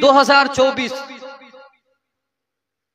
2024